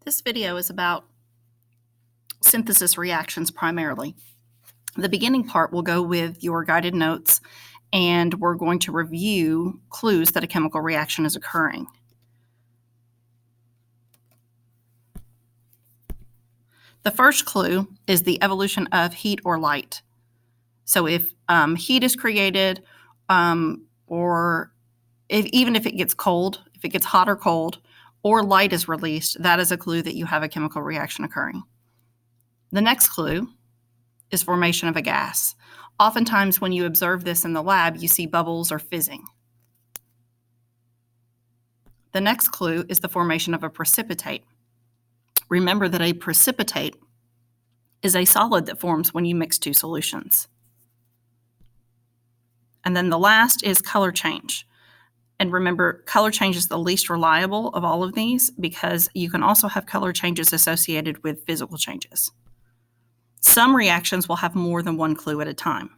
This video is about synthesis reactions primarily. The beginning part will go with your guided notes, and we're going to review clues that a chemical reaction is occurring. The first clue is the evolution of heat or light. So if heat is created, or even if it gets cold, if it gets hot or cold, or light is released, that is a clue that you have a chemical reaction occurring. The next clue is formation of a gas. Oftentimes when you observe this in the lab, you see bubbles or fizzing. The next clue is the formation of a precipitate. Remember that a precipitate is a solid that forms when you mix two solutions. And then the last is color change. And remember, color change is the least reliable of all of these because you can also have color changes associated with physical changes. Some reactions will have more than one clue at a time.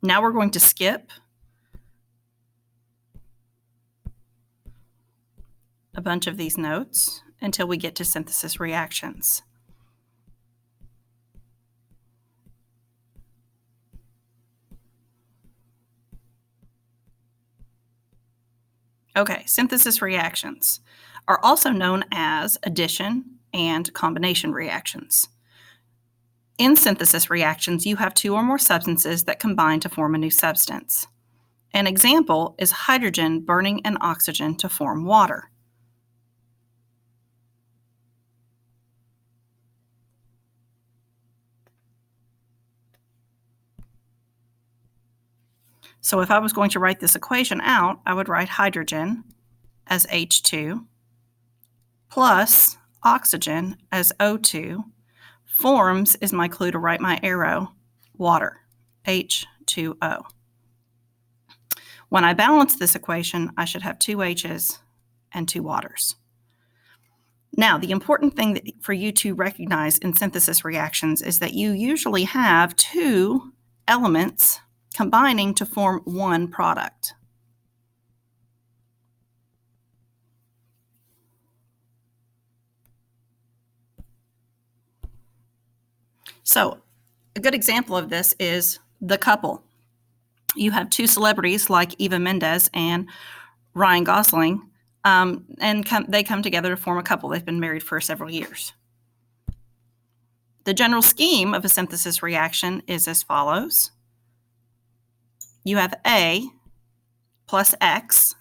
Now we're going to skip a bunch of these notes until we get to synthesis reactions. Okay, synthesis reactions are also known as addition and combination reactions. In synthesis reactions, you have two or more substances that combine to form a new substance. An example is hydrogen burning an oxygen to form water. So if I was going to write this equation out, I would write hydrogen as H2 plus oxygen as O2. Forms is my clue to write my arrow, water, H2O. When I balance this equation, I should have two H's and two waters. Now, the important thing for you to recognize in synthesis reactions is that you usually have two elements combining to form one product. So a good example of this is the couple. You have two celebrities like Eva Mendes and Ryan Gosling, and they come together to form a couple. They've been married for several years. The general scheme of a synthesis reaction is as follows. You have A plus X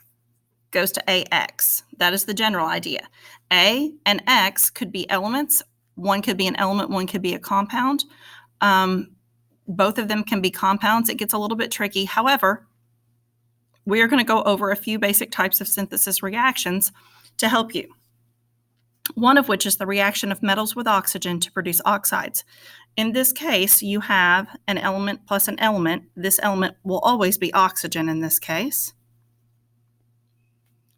goes to AX. That is the general idea. A and X could be elements. One could be an element, one could be a compound. Both of them can be compounds. It gets a little bit tricky. However, we are going to go over a few basic types of synthesis reactions to help you. One of which is the reaction of metals with oxygen to produce oxides. In this case, you have an element plus an element. This element will always be oxygen in this case,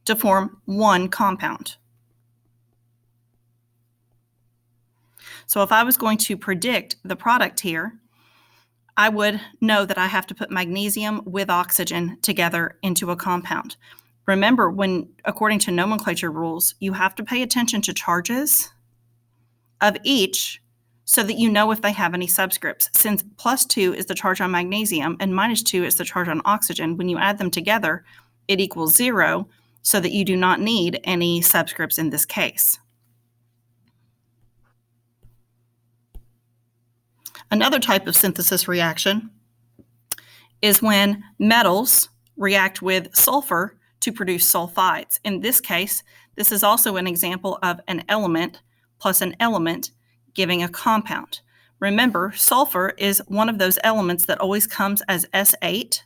to form one compound. So if I was going to predict the product here, I would know that I have to put magnesium with oxygen together into a compound. Remember, according to nomenclature rules, you have to pay attention to charges of each so that you know if they have any subscripts. Since +2 is the charge on magnesium and -2 is the charge on oxygen, when you add them together, it equals 0, so that you do not need any subscripts in this case. Another type of synthesis reaction is when metals react with sulfur to produce sulfides. In this case, this is also an example of an element plus an element giving a compound. Remember, sulfur is one of those elements that always comes as S8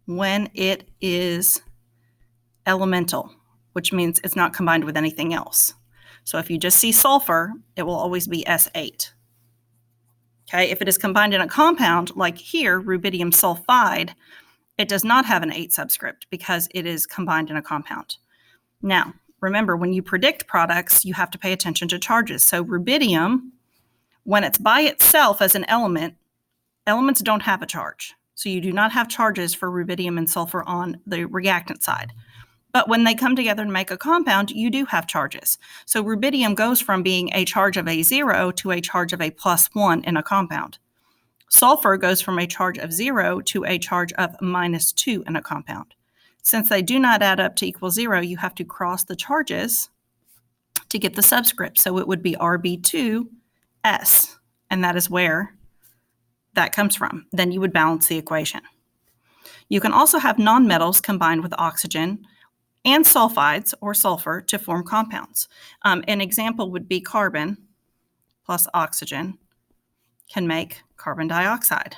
when it is elemental, which means it's not combined with anything else. So if you just see sulfur, it will always be S8. Okay, if it is combined in a compound, like here, rubidium sulfide, it does not have an 8 subscript because it is combined in a compound. Now, remember, when you predict products, you have to pay attention to charges. So rubidium, when it's by itself as an element, elements don't have a charge. So you do not have charges for rubidium and sulfur on the reactant side. But when they come together to make a compound, you do have charges. So rubidium goes from being a charge of a 0 to a charge of a +1 in a compound. Sulfur goes from a charge of 0 to a charge of -2 in a compound. Since they do not add up to equal 0, you have to cross the charges to get the subscript. So it would be Rb2S, and that is where that comes from. Then you would balance the equation. You can also have nonmetals combined with oxygen and sulfides or sulfur to form compounds. An example would be carbon plus oxygen can make carbon dioxide.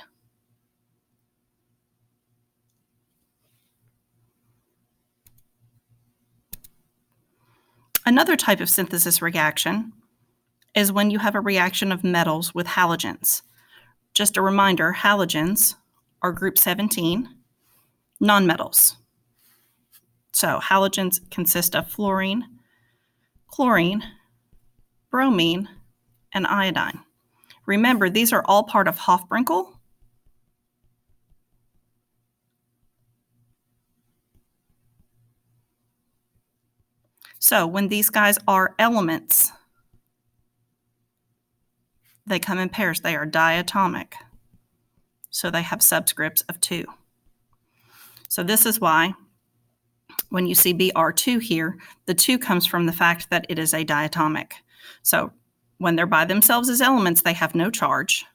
Another type of synthesis reaction is when you have a reaction of metals with halogens. Just a reminder, halogens are group 17 nonmetals. So halogens consist of fluorine, chlorine, bromine, and iodine. Remember, these are all part of Hofbrinkel. So when these guys are elements, they come in pairs. They are diatomic. So they have subscripts of 2. So this is why when you see Br2 here, the 2 comes from the fact that it is a diatomic. So when they're by themselves as elements, they have no charge.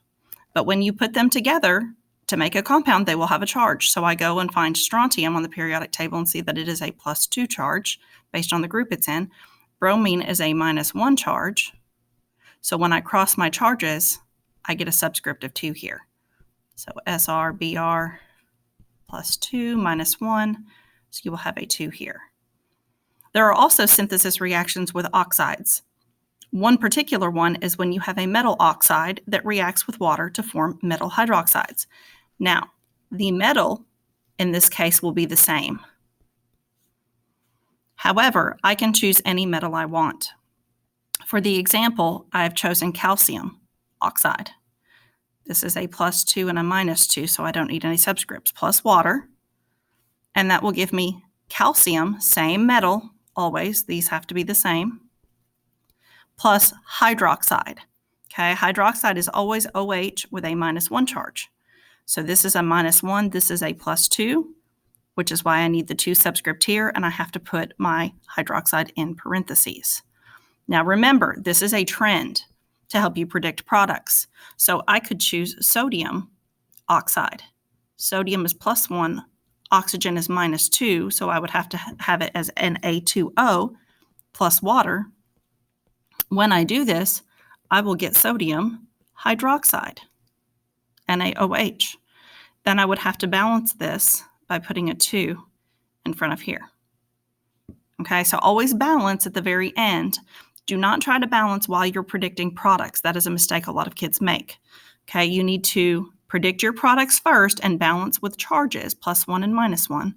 But when you put them together to make a compound, they will have a charge. So I go and find strontium on the periodic table and see that it is a +2 charge based on the group it's in. Bromine is a -1 charge. So when I cross my charges, I get a subscript of 2 here. So Sr, Br +2 -1, so you will have a 2 here. There are also synthesis reactions with oxides. One particular one is when you have a metal oxide that reacts with water to form metal hydroxides. Now, the metal in this case will be the same. However, I can choose any metal I want. For the example, I have chosen calcium oxide. This is a +2 and a -2, so I don't need any subscripts, plus water. And that will give me calcium, same metal, always, these have to be the same, plus hydroxide. Okay, hydroxide is always OH with a -1 charge. So this is a -1, this is a +2, which is why I need the 2 subscript here, and I have to put my hydroxide in parentheses. Now remember, this is a trend to help you predict products. So I could choose sodium oxide. Sodium is +1, oxygen is -2, so I would have to have it as Na2O plus water. When I do this, I will get sodium hydroxide, NaOH. Then I would have to balance this by putting a 2 in front of here. Okay, so always balance at the very end. Do not try to balance while you're predicting products. That is a mistake a lot of kids make. Okay, you need to predict your products first and balance with charges, +1 and -1.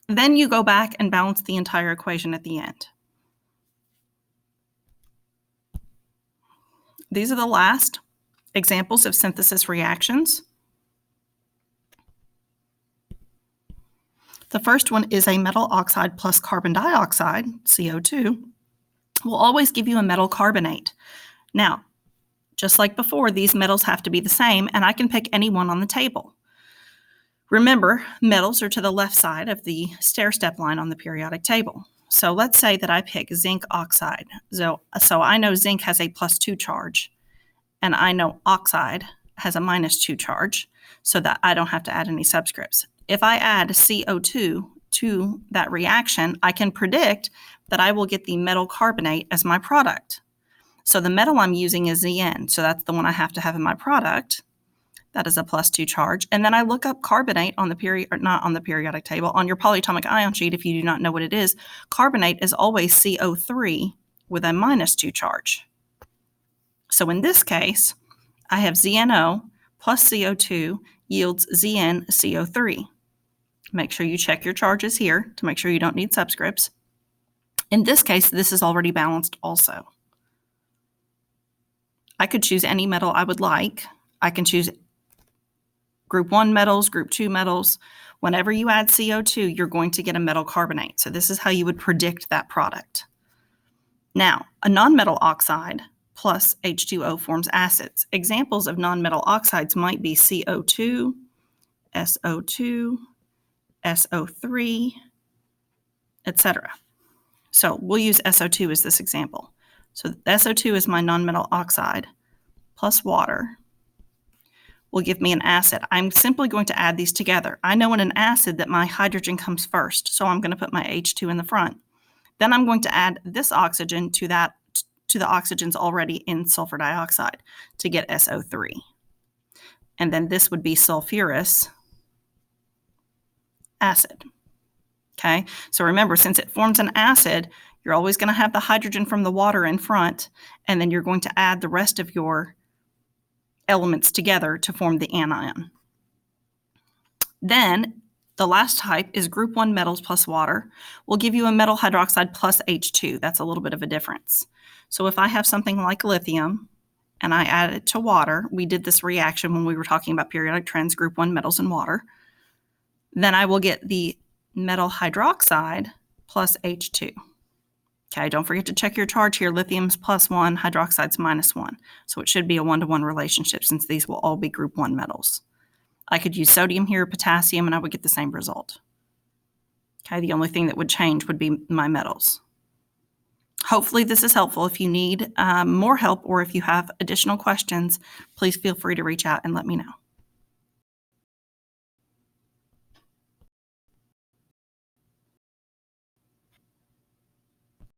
Then you go back and balance the entire equation at the end. These are the last examples of synthesis reactions. The first one is a metal oxide plus carbon dioxide, CO2, will always give you a metal carbonate. Now, just like before, these metals have to be the same, and I can pick any one on the table. Remember, metals are to the left side of the stair-step line on the periodic table. So let's say that I pick zinc oxide. So I know zinc has a +2 charge, and I know oxide has a -2 charge, so that I don't have to add any subscripts. If I add CO2 to that reaction, I can predict that I will get the metal carbonate as my product. So the metal I'm using is Zn, so that's the one I have to have in my product. That is a +2 charge. And then I look up carbonate on the not on the periodic table, on your polyatomic ion sheet if you do not know what it is. Carbonate is always CO3 with a -2 charge. So in this case, I have ZNO plus CO2 yields ZnCO3. Make sure you check your charges here to make sure you don't need subscripts. In this case, this is already balanced also. I could choose any metal I would like. I can choose group 1 metals, group 2 metals, Whenever you add CO2, you're going to get a metal carbonate. So this is how you would predict that product. Now, a nonmetal oxide plus H2O forms acids. Examples of nonmetal oxides might be CO2, SO2, SO3, etc. So we'll use SO2 as this example. So SO2 is my nonmetal oxide plus water will give me an acid. I'm simply going to add these together. I know in an acid that my hydrogen comes first, so I'm going to put my H2 in the front. Then I'm going to add this oxygen to the oxygens already in sulfur dioxide to get SO3. And then this would be sulfurous acid. Okay, so remember, since it forms an acid, you're always going to have the hydrogen from the water in front, and then you're going to add the rest of your elements together to form the anion. Then the last type is group 1 metals plus water will give you a metal hydroxide plus H2. That's a little bit of a difference. So if I have something like lithium and I add it to water, we did this reaction when we were talking about periodic trends, group 1 metals and water, then I will get the metal hydroxide plus H2. Okay, don't forget to check your charge here. Lithium's +1, hydroxide's -1. So it should be a 1-to-1 relationship since these will all be group 1 metals. I could use sodium here, potassium, and I would get the same result. Okay, the only thing that would change would be my metals. Hopefully this is helpful. If you need more help or if you have additional questions, please feel free to reach out and let me know.